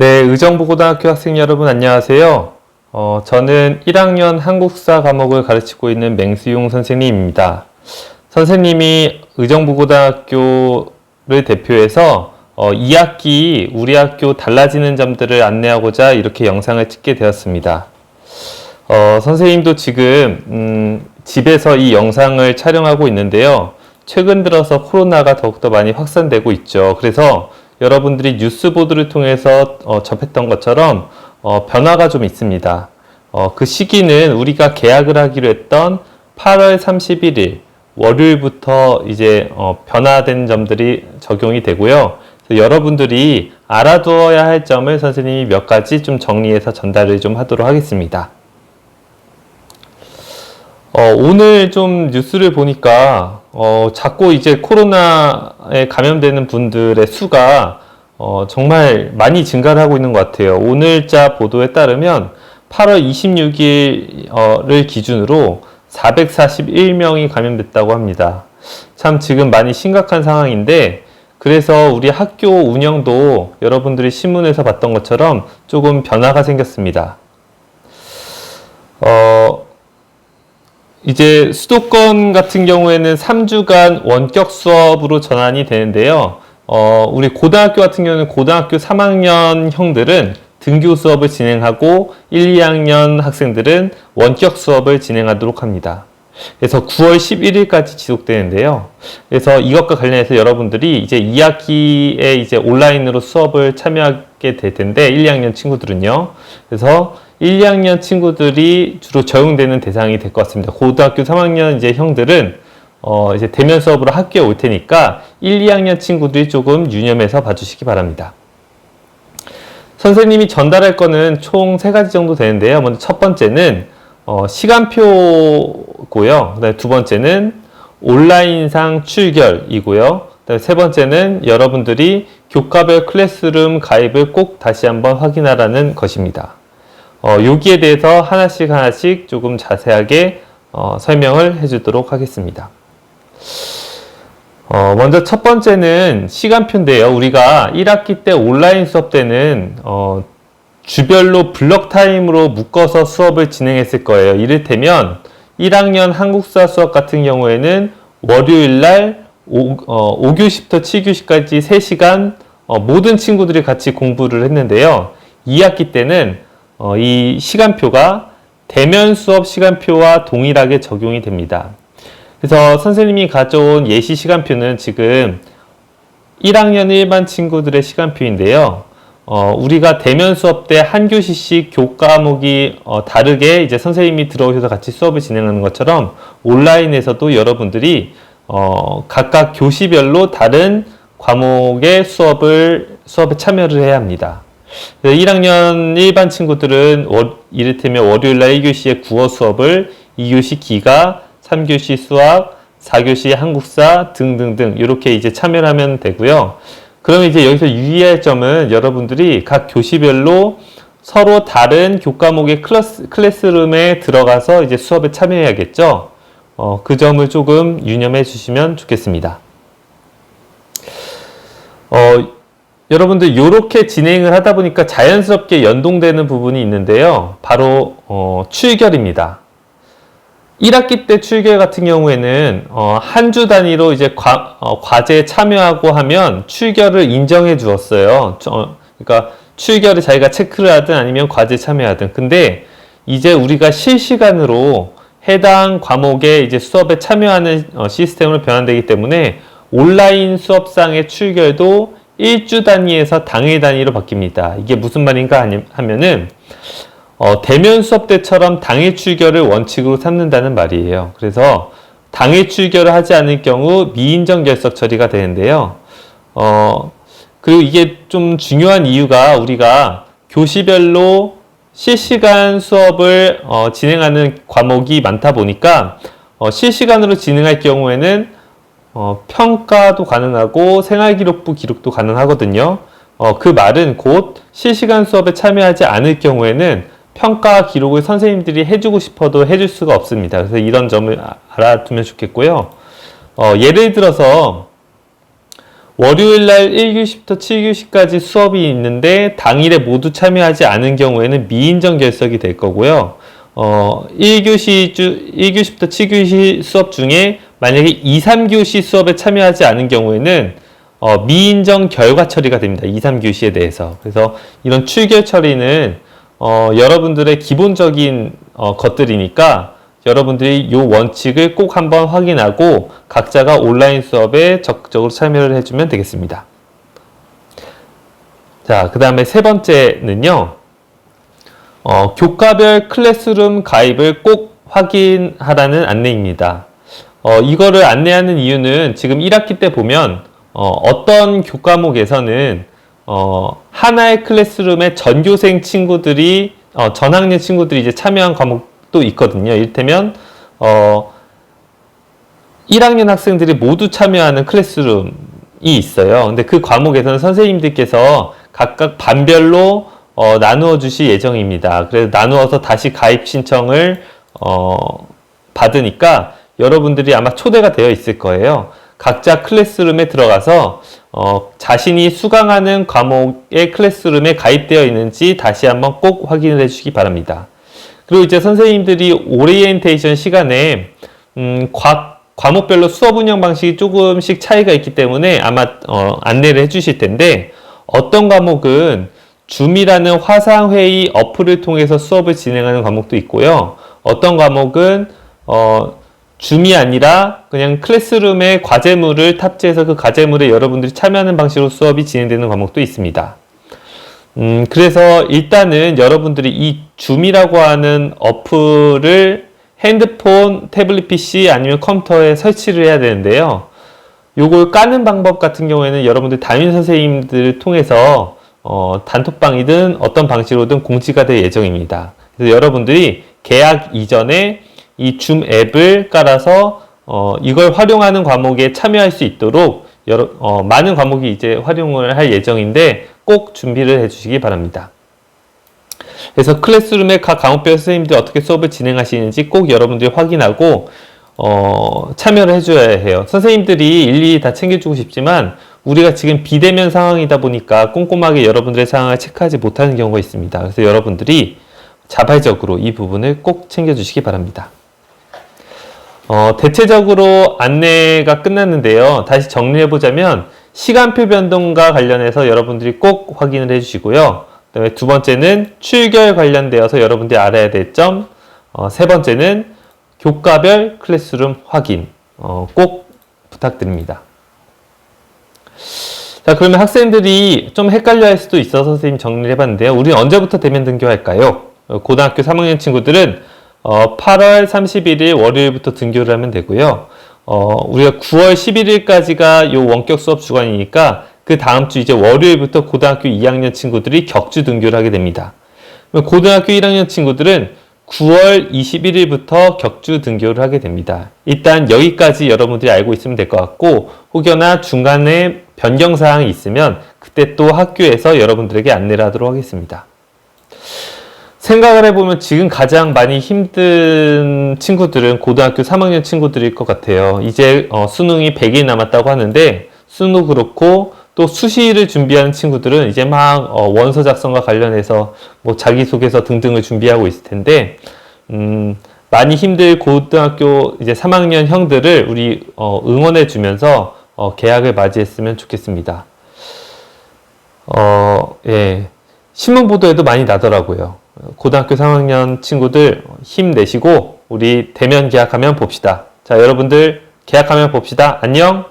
네, 의정부고등학교 학생 여러분 안녕하세요. 저는 1학년 한국사 과목을 가르치고 있는 맹수용 선생님입니다. 선생님이 의정부고등학교를 대표해서 2학기 우리 학교 달라지는 점들을 안내하고자 이렇게 영상을 찍게 되었습니다. 선생님도 지금 집에서 이 영상을 촬영하고 있는데요. 최근 들어서 코로나가 더욱더 많이 확산되고 있죠. 그래서 여러분들이 뉴스 보도를 통해서 접했던 것처럼 변화가 좀 있습니다. 그 시기는 우리가 개학을 하기로 했던 8월 31일 월요일부터 이제 변화된 점들이 적용이 되고요. 그래서 여러분들이 알아두어야 할 점을 선생님이 몇 가지 좀 정리해서 전달을 좀 하도록 하겠습니다. 오늘 좀 뉴스를 보니까 자꾸 이제 코로나에 감염되는 분들의 수가 정말 많이 증가를 하고 있는 것 같아요. 오늘자 보도에 따르면 8월 26일을 기준으로 441명이 감염됐다고 합니다. 참 지금 많이 심각한 상황인데, 그래서 우리 학교 운영도 여러분들이 신문에서 봤던 것처럼 조금 변화가 생겼습니다. 이제 수도권 같은 경우에는 3주간 원격 수업으로 전환이 되는데요. 우리 고등학교 같은 경우는 고등학교 3학년 형들은 등교 수업을 진행하고 1, 2학년 학생들은 원격 수업을 진행하도록 합니다. 그래서 9월 11일까지 지속되는데요. 그래서 이것과 관련해서 여러분들이 이제 2학기에 이제 온라인으로 수업을 참여하게 될 텐데, 1, 2학년 친구들은요. 그래서 1, 2학년 친구들이 주로 적용되는 대상이 될 것 같습니다. 고등학교 3학년 이제 형들은 이제 대면 수업으로 학교에 올 테니까 1, 2학년 친구들이 조금 유념해서 봐주시기 바랍니다. 선생님이 전달할 거는 총 3가지 정도 되는데요. 먼저 첫 번째는 시간표고요. 그다음에 두 번째는 온라인상 출결이고요. 그다음에 세 번째는 여러분들이 교과별 클래스룸 가입을 꼭 다시 한번 확인하라는 것입니다. 여기에 대해서 하나씩 조금 자세하게 설명을 해주도록 하겠습니다. 먼저 첫 번째는 시간표인데요. 우리가 1학기 때 온라인 수업 때는 주별로 블럭 타임으로 묶어서 수업을 진행했을 거예요. 이를테면 1학년 한국사 수업 같은 경우에는 월요일날 5교시부터 7교시까지 3시간 모든 친구들이 같이 공부를 했는데요. 2학기 때는 이 시간표가 대면 수업 시간표와 동일하게 적용이 됩니다. 그래서 선생님이 가져온 예시 시간표는 지금 1학년 일반 친구들의 시간표인데요. 우리가 대면 수업 때 한 교시씩 교과목이 다르게 이제 선생님이 들어오셔서 같이 수업을 진행하는 것처럼 온라인에서도 여러분들이 각각 교시별로 다른 과목의 수업에 참여를 해야 합니다. 1학년 일반 친구들은 이를테면 월요일날 1교시에 국어 수업을 2교시 기가, 3교시 수학, 4교시 한국사 등등등 이렇게 이제 참여를 하면 되고요. 그러면 이제 여기서 유의할 점은 여러분들이 각 교시별로 서로 다른 교과목의 클래스룸에 들어가서 이제 수업에 참여해야겠죠. 그 점을 조금 유념해 주시면 좋겠습니다. 여러분들 이렇게 진행을 하다 보니까 자연스럽게 연동되는 부분이 있는데요. 바로 출결입니다. 1학기 때 출결 같은 경우에는 한 주 단위로 이제 과제에 참여하고 하면 출결을 인정해 주었어요. 그러니까 출결을 자기가 체크를 하든 아니면 과제에 참여하든. 근데 이제 우리가 실시간으로 해당 과목에 이제 수업에 참여하는 시스템으로 변환되기 때문에 온라인 수업상의 출결도 1주 단위에서 당일 단위로 바뀝니다. 이게 무슨 말인가 하면은 대면 수업 때처럼 당일 출결을 원칙으로 삼는다는 말이에요. 그래서 당일 출결을 하지 않을 경우 미인정 결석 처리가 되는데요. 그리고 이게 좀 중요한 이유가 우리가 교시별로 실시간 수업을 진행하는 과목이 많다 보니까 실시간으로 진행할 경우에는 평가도 가능하고 생활기록부 기록도 가능하거든요. 그 말은 곧 실시간 수업에 참여하지 않을 경우에는 평가 기록을 선생님들이 해주고 싶어도 해줄 수가 없습니다. 그래서 이런 점을 알아두면 좋겠고요. 예를 들어서 월요일 날 1교시부터 7교시까지 수업이 있는데 당일에 모두 참여하지 않은 경우에는 미인정 결석이 될 거고요. 1교시부터 7교시 수업 중에 만약에 2, 3교시 수업에 참여하지 않은 경우에는 미인정 결과 처리가 됩니다. 2, 3교시에 대해서. 그래서 이런 출결 처리는 여러분들의 기본적인 것들이니까 여러분들이 이 원칙을 꼭 한번 확인하고 각자가 온라인 수업에 적극적으로 참여를 해주면 되겠습니다. 자, 그 다음에 세 번째는요. 교과별 클래스룸 가입을 꼭 확인하라는 안내입니다. 이거를 안내하는 이유는 지금 1학기 때 보면 어떤 교과목에서는 하나의 클래스룸에 전교생 친구들이 전학년 친구들이 이제 참여한 과목도 있거든요. 이를테면 1학년 학생들이 모두 참여하는 클래스룸이 있어요. 근데 그 과목에서는 선생님들께서 각각 반별로 나누어 주실 예정입니다. 그래서 나누어서 다시 가입 신청을 받으니까 여러분들이 아마 초대가 되어 있을 거예요. 각자 클래스룸에 들어가서 자신이 수강하는 과목의 클래스룸에 가입되어 있는지 다시 한번 꼭 확인을 해주시기 바랍니다. 그리고 이제 선생님들이 오리엔테이션 시간에 과목별로 수업 운영 방식이 조금씩 차이가 있기 때문에 아마 안내를 해주실 텐데 어떤 과목은 줌이라는 화상회의 어플을 통해서 수업을 진행하는 과목도 있고요. 어떤 과목은 줌이 아니라 그냥 클래스룸에 과제물을 탑재해서 그 과제물에 여러분들이 참여하는 방식으로 수업이 진행되는 과목도 있습니다. 그래서 일단은 여러분들이 이 줌이라고 하는 어플을 핸드폰, 태블릿 PC 아니면 컴퓨터에 설치를 해야 되는데요. 요걸 까는 방법 같은 경우에는 여러분들 담임 선생님들을 통해서 단톡방이든 어떤 방식으로든 공지가 될 예정입니다. 그래서 여러분들이 개학 이전에 이 줌 앱을 깔아서 이걸 활용하는 과목에 참여할 수 있도록 많은 과목이 이제 활용을 할 예정인데 꼭 준비를 해 주시기 바랍니다. 그래서 클래스룸에 각 과목별 선생님들이 어떻게 수업을 진행하시는지 꼭 여러분들이 확인하고 참여를 해줘야 해요. 선생님들이 일일이 다 챙겨주고 싶지만 우리가 지금 비대면 상황이다 보니까 꼼꼼하게 여러분들의 상황을 체크하지 못하는 경우가 있습니다. 그래서 여러분들이 자발적으로 이 부분을 꼭 챙겨주시기 바랍니다. 대체적으로 안내가 끝났는데요. 다시 정리해보자면 시간표 변동과 관련해서 여러분들이 꼭 확인을 해주시고요. 그다음에 두 번째는 출결 관련되어서 여러분들이 알아야 될 점, 세 번째는 교과별 클래스룸 확인 꼭 부탁드립니다. 자, 그러면 학생들이 좀 헷갈려 할 수도 있어서 선생님 정리를 해봤는데요. 우리는 언제부터 대면 등교할까요? 고등학교 3학년 친구들은 8월 31일 월요일부터 등교를 하면 되고요. 우리가 9월 11일까지가 요 원격 수업 주간이니까 그 다음 주 이제 월요일부터 고등학교 2학년 친구들이 격주 등교를 하게 됩니다. 고등학교 1학년 친구들은 9월 21일부터 격주 등교를 하게 됩니다. 일단 여기까지 여러분들이 알고 있으면 될 것 같고 혹여나 중간에 변경사항이 있으면 그때 또 학교에서 여러분들에게 안내를 하도록 하겠습니다. 생각을 해보면 지금 가장 많이 힘든 친구들은 고등학교 3학년 친구들일 것 같아요. 이제 수능이 100일 남았다고 하는데 수능 그렇고 또 수시를 준비하는 친구들은 이제 막 원서 작성과 관련해서 뭐 자기소개서 등등을 준비하고 있을 텐데 많이 힘들 고등학교 이제 3학년 형들을 우리 응원해 주면서 개학을 맞이했으면 좋겠습니다. 예. 신문 보도에도 많이 나더라고요. 고등학교 3학년 친구들 힘내시고 우리 대면 개학하면 봅시다. 자, 여러분들 개학하면 봅시다. 안녕.